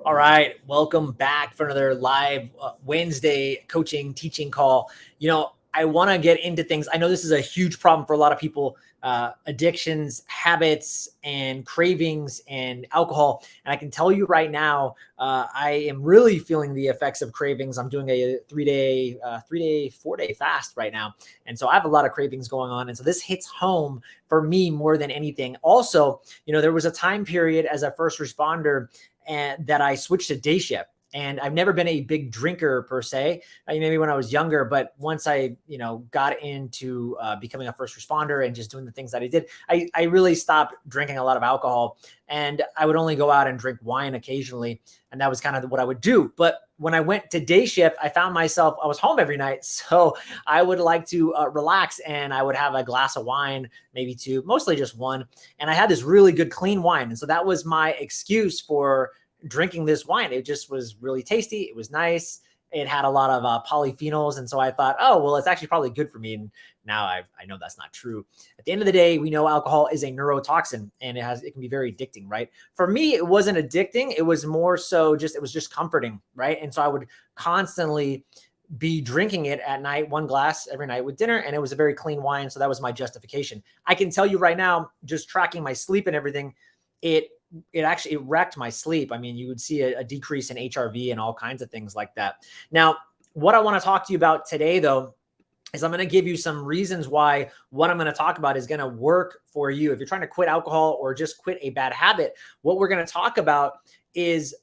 All right, welcome back for another live Wednesday coaching teaching call. I want to get into things. I know this is a huge problem for a lot of people, addictions, habits, and cravings and alcohol. And I can tell you right now, I am really feeling the effects of cravings. I'm doing a 4-day fast right now. And so I have a lot of cravings going on. And so this hits home for me more than anything. Also, there was a time period as a first responder and that I switched to day shift. And I've never been a big drinker per se, maybe when I was younger, but once I, got into becoming a first responder and just doing the things that I did, I really stopped drinking a lot of alcohol, and I would only go out and drink wine occasionally. And that was kind of what I would do. But when I went to day shift, I found myself, I was home every night. So I would like to relax, and I would have a glass of wine, maybe two, mostly just one. And I had this really good clean wine. And so that was my excuse for drinking this wine. It just was really tasty. It was nice. It had a lot of polyphenols. And so I thought, oh, well, it's actually probably good for me. And now I know that's not true. At the end of the day, we know alcohol is a neurotoxin, and it can be very addicting, right? For me, it wasn't addicting. It was more so it was just comforting, right? And so I would constantly be drinking it at night, one glass every night with dinner. And it was a very clean wine. So that was my justification. I can tell you right now, just tracking my sleep and everything, it actually wrecked my sleep. I mean, you would see a decrease in HRV and all kinds of things like that. Now, what I want to talk to you about today, though, is I'm going to give you some reasons why what I'm going to talk about is going to work for you. If you're trying to quit alcohol or just quit a bad habit, what we're going to talk about is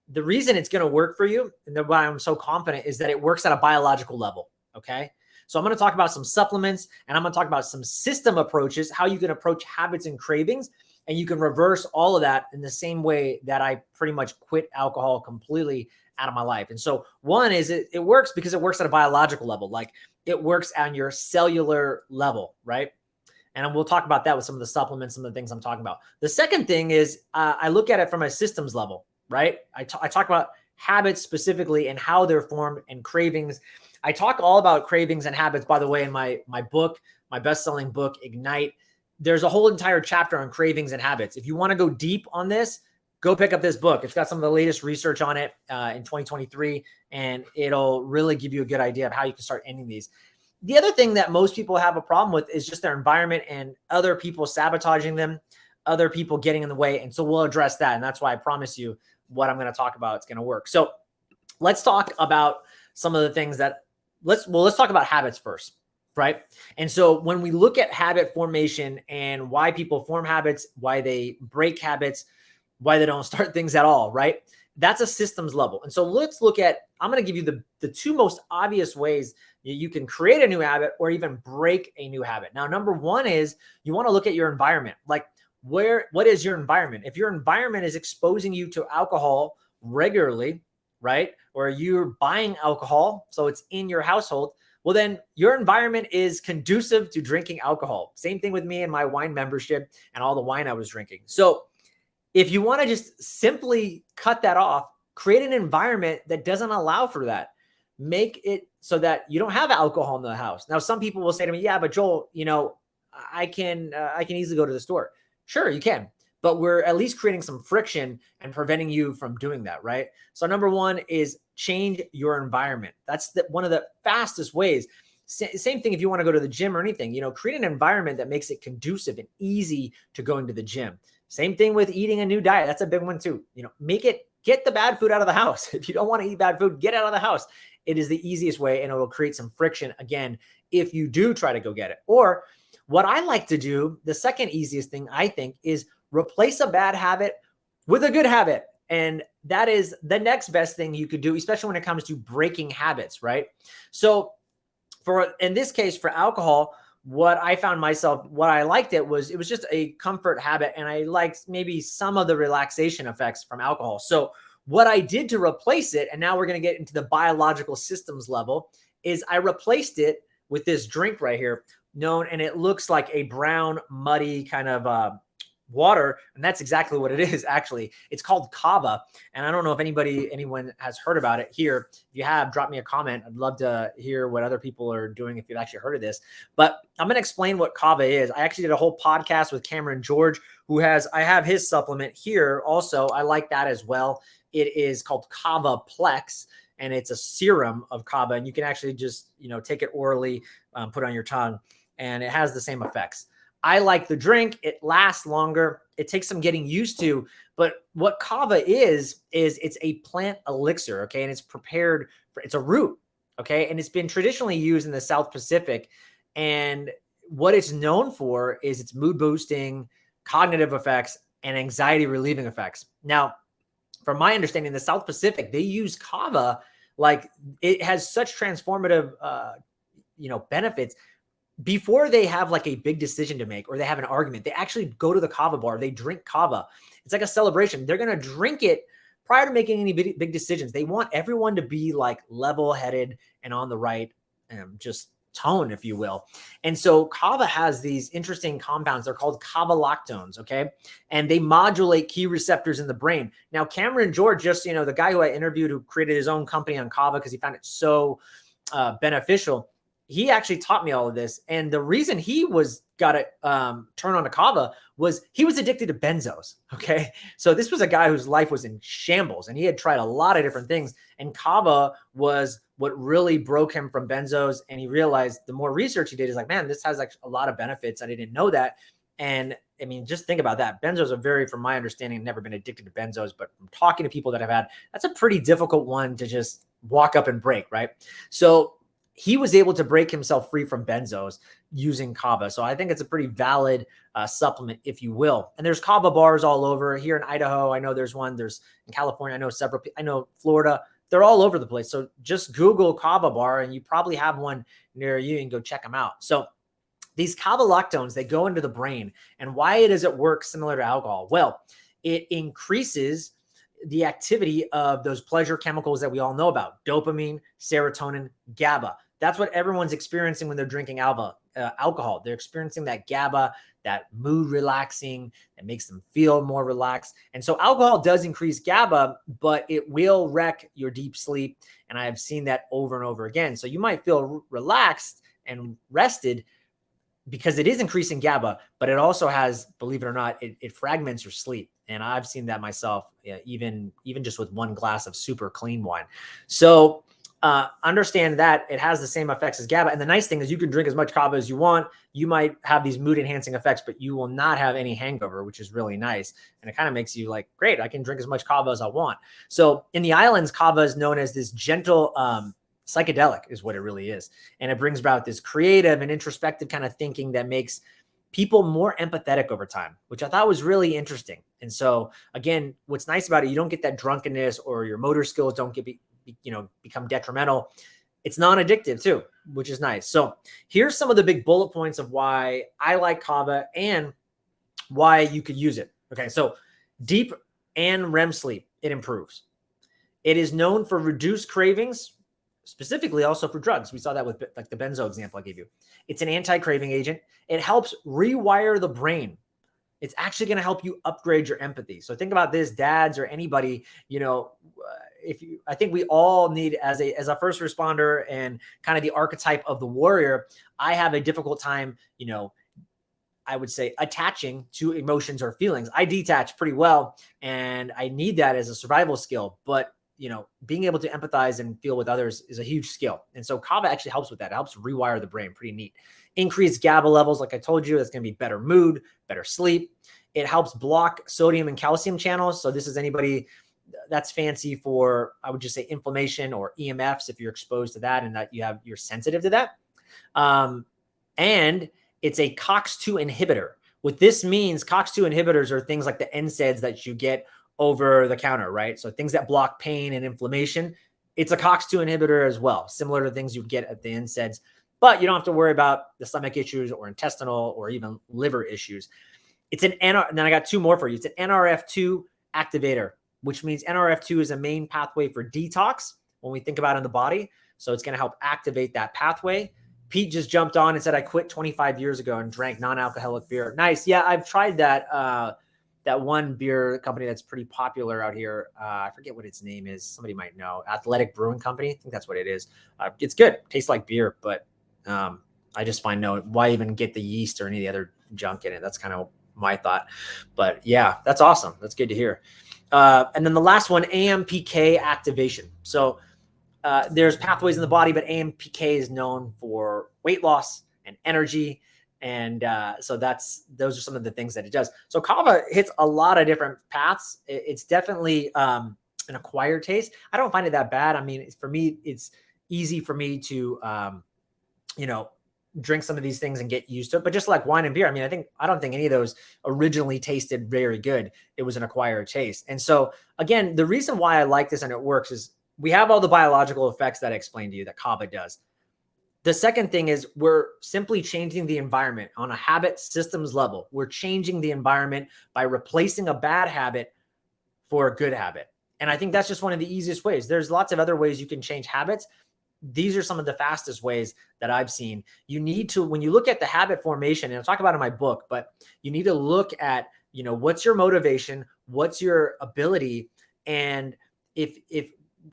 the reason it's going to work for you. And why I'm so confident is that it works at a biological level. Okay. So I'm going to talk about some supplements, and I'm going to talk about some system approaches, how you can approach habits and cravings. And you can reverse all of that in the same way that I pretty much quit alcohol completely out of my life. And so one is it works because it works at a biological level. Like, it works on your cellular level, right? And we'll talk about that with some of the supplements, some of the things I'm talking about. The second thing is I look at it from a systems level, right? I talk about habits specifically and how they're formed, and cravings. I talk all about cravings and habits, by the way, in my book, my best-selling book, Ignite. There's a whole entire chapter on cravings and habits. If you want to go deep on this, go pick up this book. It's got some of the latest research on it in 2023, and it'll really give you a good idea of how you can start ending these. The other thing that most people have a problem with is just their environment and other people sabotaging them, other people getting in the way. And so we'll address that. And that's why I promise you what I'm going to talk about, it's going to work. So let's talk about some of the things that let's talk about habits first. Right. And so when we look at habit formation and why people form habits, why they break habits, why they don't start things at all, right? That's a systems level. And so let's look at, I'm going to give you the two most obvious ways you can create a new habit or even break a new habit. Now, number one is you want to look at your environment. Like, what is your environment? If your environment is exposing you to alcohol regularly, right? Or you're buying alcohol, so it's in your household, well, then your environment is conducive to drinking alcohol. Same thing with me and my wine membership and all the wine I was drinking. So if you want to just simply cut that off, create an environment that doesn't allow for that. Make it so that you don't have alcohol in the house. Now, some people will say to me, yeah, but Joel, I can easily go to the store. Sure, you can. But we're at least creating some friction and preventing you from doing that, right? So number one is change your environment. That's one of the fastest ways. Same thing if you want to go to the gym or anything, create an environment that makes it conducive and easy to go into the gym. Same thing with eating a new diet. That's a big one too. Get the bad food out of the house. If you don't want to eat bad food, get out of the house. It is the easiest way, and it will create some friction again if you do try to go get it. Or what I like to do, the second easiest thing I think is replace a bad habit with a good habit. And that is the next best thing you could do, especially when it comes to breaking habits, right? So in this case, for alcohol, what I found myself, what I liked it was just a comfort habit. And I liked maybe some of the relaxation effects from alcohol. So what I did to replace it, and now we're going to get into the biological systems level, is I replaced it with this drink right here and it looks like a brown, muddy kind of water. And that's exactly what it is. Actually, it's called Cava. And I don't know if anyone has heard about it here. If you have, drop me a comment. I'd love to hear what other people are doing if you've actually heard of this. But I'm going to explain what Cava is. I actually did a whole podcast with Cameron George, I have his supplement here also. I like that as well. It is called Cava Plex, and it's a serum of Cava. And you can actually just, take it orally, put it on your tongue, and it has the same effects. I like the drink. It lasts longer. It takes some getting used to, but what Cava is it's a plant elixir. Okay. And it's prepared it's a root. Okay. And it's been traditionally used in the South Pacific. And what it's known for is its mood boosting, cognitive effects, and anxiety relieving effects. Now, from my understanding, the South Pacific, they use Cava, like it has such transformative, benefits. Before they have like a big decision to make or they have an argument, they actually go to the Cava bar. They drink Cava. It's like a celebration. They're going to drink it prior to making any big decisions. They want everyone to be like level-headed and on the right just tone, if you will. And so Cava has these interesting compounds. They're called cavalactones, okay? And they modulate key receptors in the brain. Now, Cameron George, just, the guy who I interviewed who created his own company on Cava because he found it so beneficial, he actually taught me all of this. And the reason he got it turned on to Cava was he was addicted to benzos. Okay. So this was a guy whose life was in shambles and he had tried a lot of different things. And Cava was what really broke him from benzos. And he realized the more research he did, is like, man, this has like a lot of benefits. I didn't know that. And I mean, just think about that. Benzos are from my understanding, never been addicted to benzos, but from talking to people that have had, that's a pretty difficult one to just walk up and break. Right. So he was able to break himself free from benzos using Cava. So I think it's a pretty valid supplement, if you will. And there's Cava bars all over here in Idaho. I know there's one. There's in California. I know several. I know Florida. They're all over the place. So just Google Cava bar and you probably have one near you and go check them out. So these cavalactones, they go into the brain. And why does it work similar to alcohol? Well, it increases the activity of those pleasure chemicals that we all know about: dopamine, serotonin, GABA. That's what everyone's experiencing when they're drinking alcohol. They're experiencing that GABA, that mood relaxing, that makes them feel more relaxed. And so alcohol does increase GABA, but it will wreck your deep sleep. And I have seen that over and over again. So you might feel relaxed and rested because it is increasing GABA, but it also has, believe it or not, it fragments your sleep. And I've seen that myself, even just with one glass of super clean wine. So understand that it has the same effects as GABA. And the nice thing is you can drink as much Cava as you want. You might have these mood enhancing effects, but you will not have any hangover, which is really nice. And it kind of makes you like, great, I can drink as much Cava as I want. So in the islands, Cava is known as this gentle, psychedelic is what it really is. And it brings about this creative and introspective kind of thinking that makes people more empathetic over time, which I thought was really interesting. And so again, what's nice about it, you don't get that drunkenness or your motor skills don't become detrimental. It's non-addictive too, which is nice. So here's some of the big bullet points of why I like Cava and why you could use it. Okay. So deep and REM sleep, it improves. It is known for reduced cravings, specifically also for drugs. We saw that with like the benzo example I gave you. It's an anti-craving agent. It helps rewire the brain. It's actually going to help you upgrade your empathy. So think about this, dads or anybody, I think we all need, as a first responder and kind of the archetype of the warrior, I have a difficult time, I would say attaching to emotions or feelings. I detach pretty well and I need that as a survival skill, but being able to empathize and feel with others is a huge skill. And so Cava actually helps with that. It helps rewire the brain. Pretty neat. Increased GABA levels. Like I told you, that's going to be better mood, better sleep. It helps block sodium and calcium channels. So this is anybody that's fancy for, I would just say inflammation or EMFs if you're exposed to that and that you're sensitive to that. And it's a COX-2 inhibitor. What this means, COX-2 inhibitors are things like the NSAIDs that you get over the counter, right? So things that block pain and inflammation, it's a COX-2 inhibitor as well, similar to things you get at the NSAIDs, but you don't have to worry about the stomach issues or intestinal or even liver issues. It's and then I got two more for you. It's an NRF2 activator, which means NRF2 is a main pathway for detox when we think about it in the body. So it's going to help activate that pathway. Pete just jumped on and said, I quit 25 years ago and drank non-alcoholic beer. Nice. Yeah, I've tried that. that one beer company that's pretty popular out here. I forget what its name is. Somebody might know. Athletic Brewing Company. I think that's what it is. It's good. Tastes like beer, but I just find why even get the yeast or any of the other junk in it. That's kind of my thought. But yeah, that's awesome. That's good to hear. And then the last one, AMPK activation. So there's pathways in the body, but AMPK is known for weight loss and energy. And so those are some of the things that it does. So Cava hits a lot of different paths. It's definitely an acquired taste. I don't find it that bad. I mean, for me, it's easy for me to, drink some of these things and get used to it. But just like wine and beer, I mean, I don't think any of those originally tasted very good. It was an acquired taste. And so again, the reason why I like this and it works is we have all the biological effects that I explained to you that Cava does. The second thing is we're simply changing the environment on a habit systems level. We're changing the environment by replacing a bad habit for a good habit. And I think that's just one of the easiest ways. There's lots of other ways you can change habits. These are some of the fastest ways that I've seen. You need to, when you look at the habit formation, and I'll talk about it in my book, but you need to look at, what's your motivation? What's your ability? And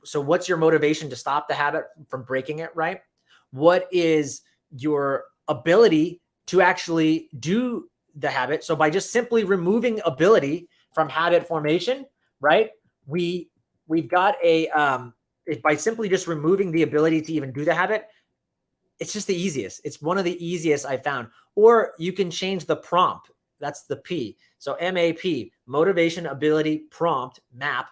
so what's your motivation to stop the habit from breaking it, right? What is your ability to actually do the habit? So by just simply removing ability from habit formation, right? We've got by simply just removing the ability to even do the habit, it's just the easiest. It's one of the easiest I found. Or you can change the prompt. That's the P. So MAP, motivation, ability, prompt, map.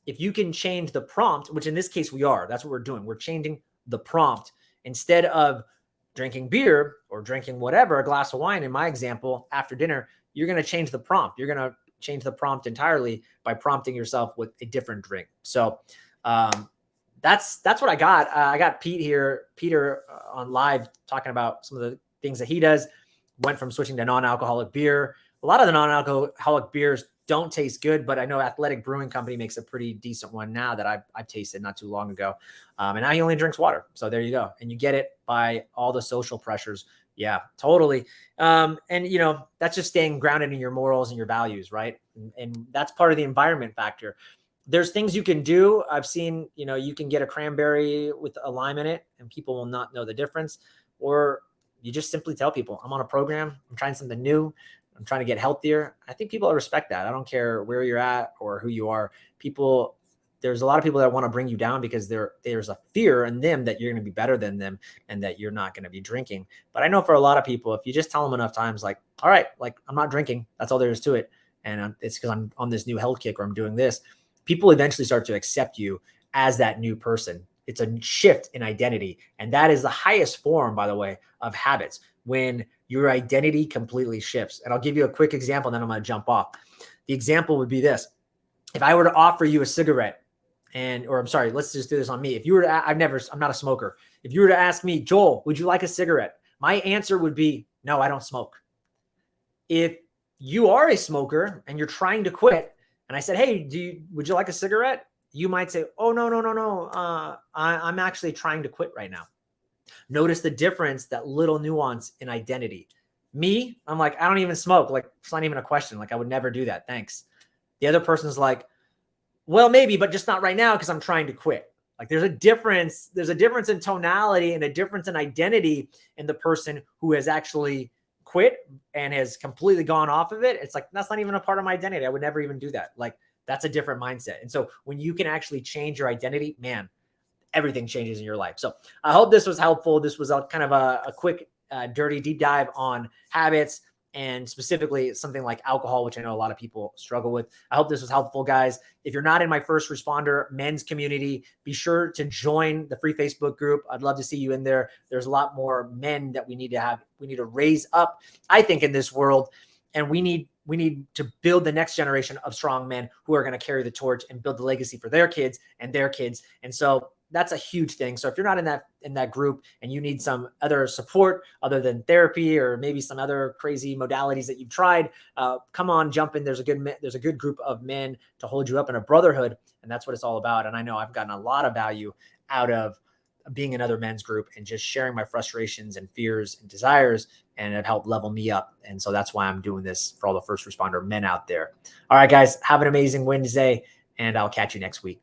If you can change the prompt, which in this case we are, that's what we're doing. We're changing the prompt. Instead of drinking beer or drinking whatever, a glass of wine, in my example, after dinner, you're going to change the prompt. You're going to change the prompt entirely by prompting yourself with a different drink. So that's what I got. I got Peter on live talking about some of the things that he does. Went from switching to non-alcoholic beer. A lot of the non-alcoholic beers don't taste good, but I know Athletic Brewing Company makes a pretty decent one now that I've tasted not too long ago. And now he only drinks water. So there you go. And you get it by all the social pressures. Yeah, totally. And that's just staying grounded in your morals and your values, right? And that's part of the environment factor. There's things you can do. I've seen, you can get a cranberry with a lime in it and people will not know the difference. Or you just simply tell people, I'm on a program. I'm trying something new. I'm trying to get healthier. I think people respect that. I don't care where you're at or who you are. There's a lot of people that want to bring you down because there's a fear in them that you're going to be better than them and that you're not going to be drinking. But I know for a lot of people, if you just tell them enough times, like, all right, like I'm not drinking. That's all there is to it. And it's because I'm on this new health kick or I'm doing this. People eventually start to accept you as that new person. It's a shift in identity. And that is the highest form, by the way, of habits, when your identity completely shifts. And I'll give you a quick example, and then I'm going to jump off. The example would be this. If I were to offer you a cigarette let's just do this on me. If you were to, I'm not a smoker. If you were to ask me, Joel, would you like a cigarette? My answer would be, no, I don't smoke. If you are a smoker and you're trying to quit, and I said, hey, would you like a cigarette? You might say, oh, no. I'm actually trying to quit right now. Notice the difference, that little nuance in identity. Me, I'm like, I don't even smoke. Like, it's not even a question. Like, I would never do that. Thanks. The other person's like, well, maybe, but just not right now because I'm trying to quit. Like, there's a difference. There's a difference in tonality and a difference in identity in the person who has actually quit and has completely gone off of it. It's like, that's not even a part of my identity. I would never even do that. Like, that's a different mindset. And so when you can actually change your identity, man, everything changes in your life. So I hope this was helpful. This was kind of a quick, dirty deep dive on habits and specifically something like alcohol, which I know a lot of people struggle with. I hope this was helpful, guys. If you're not in my first responder men's community, be sure to join the free Facebook group. I'd love to see you in there. There's a lot more men that we need to raise up, I think, in this world. And we need to build the next generation of strong men who are going to carry the torch and build the legacy for their kids and their kids. And so that's a huge thing. So if you're not in that group and you need some other support other than therapy or maybe some other crazy modalities that you've tried, come on, jump in. There's a good group of men to hold you up in a brotherhood, and that's what it's all about. And I know I've gotten a lot of value out of being another men's group and just sharing my frustrations and fears and desires, and it helped level me up. And so that's why I'm doing this for all the first responder men out there. All right, guys, have an amazing Wednesday, and I'll catch you next week.